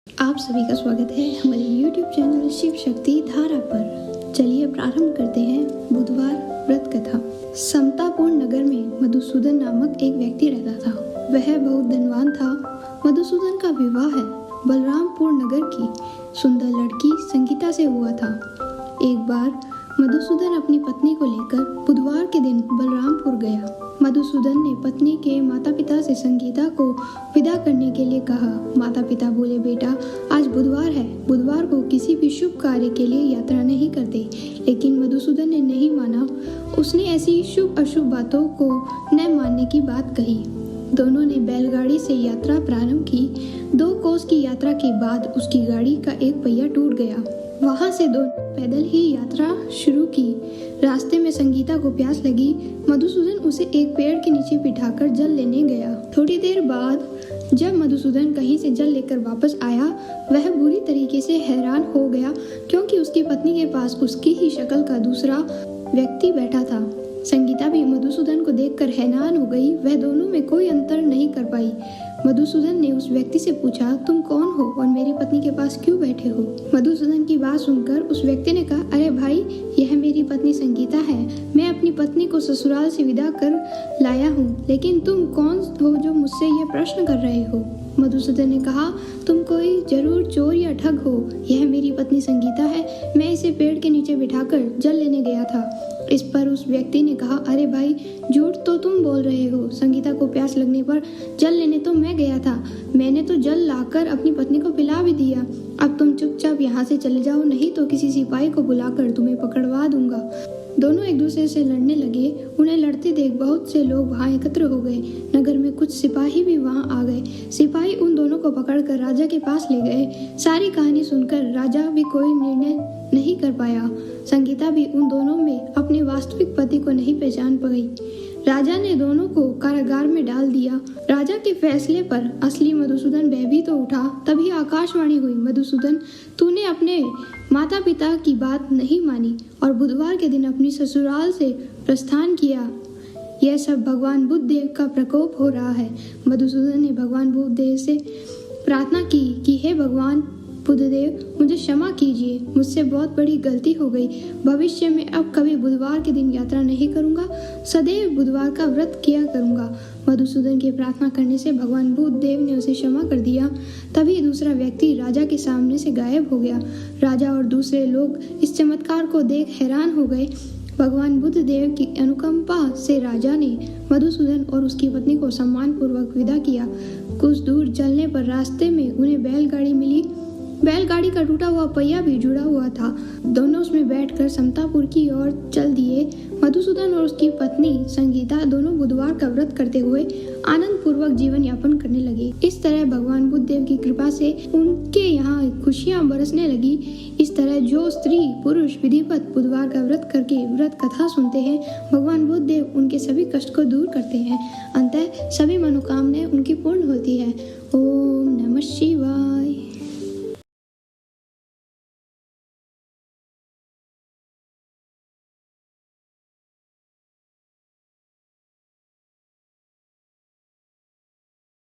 आप सभी का स्वागत है हमारे YouTube चैनल शिव शक्ति धारा पर। चलिए प्रारंभ करते हैं बुधवार व्रत कथा। समतापुर नगर में मधुसूदन नामक एक व्यक्ति रहता था। वह बहुत धनवान था। मधुसूदन का विवाह बलरामपुर नगर की सुंदर लड़की संगीता से हुआ था। एक बार मधुसूदन अपनी पत्नी को लेकर बुधवार के दिन बलरामपुर गया। मधुसूदन ने पत्नी के माता पिता से संगीता को विदा करने के लिए कहा। माता पिता बोले, बेटा आज बुधवार है, बुधवार को किसी भी शुभ कार्य के लिए यात्रा नहीं करते। लेकिन मधुसूदन ने नहीं माना। उसने ऐसी शुभ अशुभ बातों को न मानने की बात कही। दोनों ने बैलगाड़ी से यात्रा प्रारंभ की। 2 कोस की यात्रा के बाद उसकी गाड़ी का एक पहिया टूट गया। वहां से दोनों पैदल ही यात्रा शुरू की। रास्ते में संगीता को प्यास लगी। मधुसूदन उसे एक पेड़ के नीचे बिठाकर जल लेने गया। थोड़ी देर बाद जब मधुसूदन कहीं से जल लेकर वापस आया, वह बुरी तरीके से हैरान हो गया क्योंकि उसकी पत्नी के पास उसकी ही शक्ल का दूसरा व्यक्ति बैठा था। संगीता भी मधुसूदन को देखकर हैरान हो गई। वह दोनों में कोई अंतर नहीं कर पाई। मधुसूदन ने उस व्यक्ति से पूछा, तुम कौन हो और मेरी पत्नी के पास क्यों बैठे हो? मधुसूदन की बात सुनकर उस व्यक्ति ने कहा, अरे भाई, यह मेरी पत्नी संगीता है। मैं अपनी पत्नी को ससुराल से विदा कर लाया हूँ। लेकिन तुम कौन हो जो मुझसे यह प्रश्न कर रहे हो? मधुसूदन ने कहा, तुम कोई जरूर चोर या ठग हो। यह मेरी पत्नी संगीता है। मैं इसे पेड़ के नीचे बिठाकर जल लेने गया था। इस पर उस व्यक्ति ने कहा, अरे भाई, झूठ तो तुम बोल रहे हो। संगीता को प्यास लगने पर जल लेने तो मैं गया था। मैंने तो जल लाकर अपनी पत्नी को पिला भी दिया। अब तुम चुपचाप यहाँ से चले जाओ, नहीं तो किसी सिपाही को बुलाकर तुम्हें पकड़वा दूंगा। दोनों एक दूसरे से लड़ने लगे। उन्हें लड़ते देख बहुत से लोग वहां एकत्र हो गए। नगर में कुछ सिपाही भी वहां आ गए। सिपाही उन दोनों को पकड़कर राजा के पास ले गए। सारी कहानी सुनकर राजा भी कोई निर्णय नहीं कर पाया। संगीता भी उन दोनों में अपने वास्तविक पति को नहीं पहचान पाई। राजा ने दोनों को कारागार में डाल दिया। राजा के फैसले पर असली मधुसूदन भयभीत तो उठा। तभी आकाशवाणी हुई, मधुसूदन, तूने अपने माता पिता की बात नहीं मानी और बुधवार के दिन अपनी ससुराल से प्रस्थान किया। यह सब भगवान बुद्ध देव का प्रकोप हो रहा है। मधुसूदन ने भगवान बुद्ध देव से प्रार्थना की कि हे भगवान बुद्धदेव, मुझे क्षमा कीजिए। मुझसे बहुत बड़ी गलती हो गई। भविष्य में अब कभी बुधवार के दिन यात्रा नहीं करूंगा। सदैव बुधवार का व्रत किया करूंगा। मधुसूदन के प्रार्थना करने से भगवान बुद्ध देव ने उसे क्षमा कर दिया। तभी दूसरा व्यक्ति राजा के सामने से गायब हो गया। राजा और दूसरे लोग इस चमत्कार को देख हैरान हो गए। भगवान बुद्ध देव की अनुकंपा से राजा ने मधुसूदन और उसकी पत्नी को सम्मानपूर्वक विदा किया। कुछ दूर चलने पर रास्ते में उन्हें बैलगाड़ी मिली। बैलगाड़ी का टूटा हुआ पहिया भी जुड़ा हुआ था। दोनों उसमें बैठकर समतापुर की ओर चल दिए। मधुसूदन और उसकी पत्नी संगीता दोनों बुधवार का व्रत करते हुए आनंद पूर्वक जीवन यापन करने लगे। इस तरह भगवान बुद्ध देव की कृपा से उनके यहाँ खुशियाँ बरसने लगी। इस तरह जो स्त्री पुरुष विधिवत बुधवार का व्रत करके व्रत कथा सुनते हैं, भगवान बुद्ध देव उनके सभी कष्ट को दूर करते हैं। अंततः सभी मनोकामनाएं उनकी पूर्ण होती है। ओम नमः शिवाय।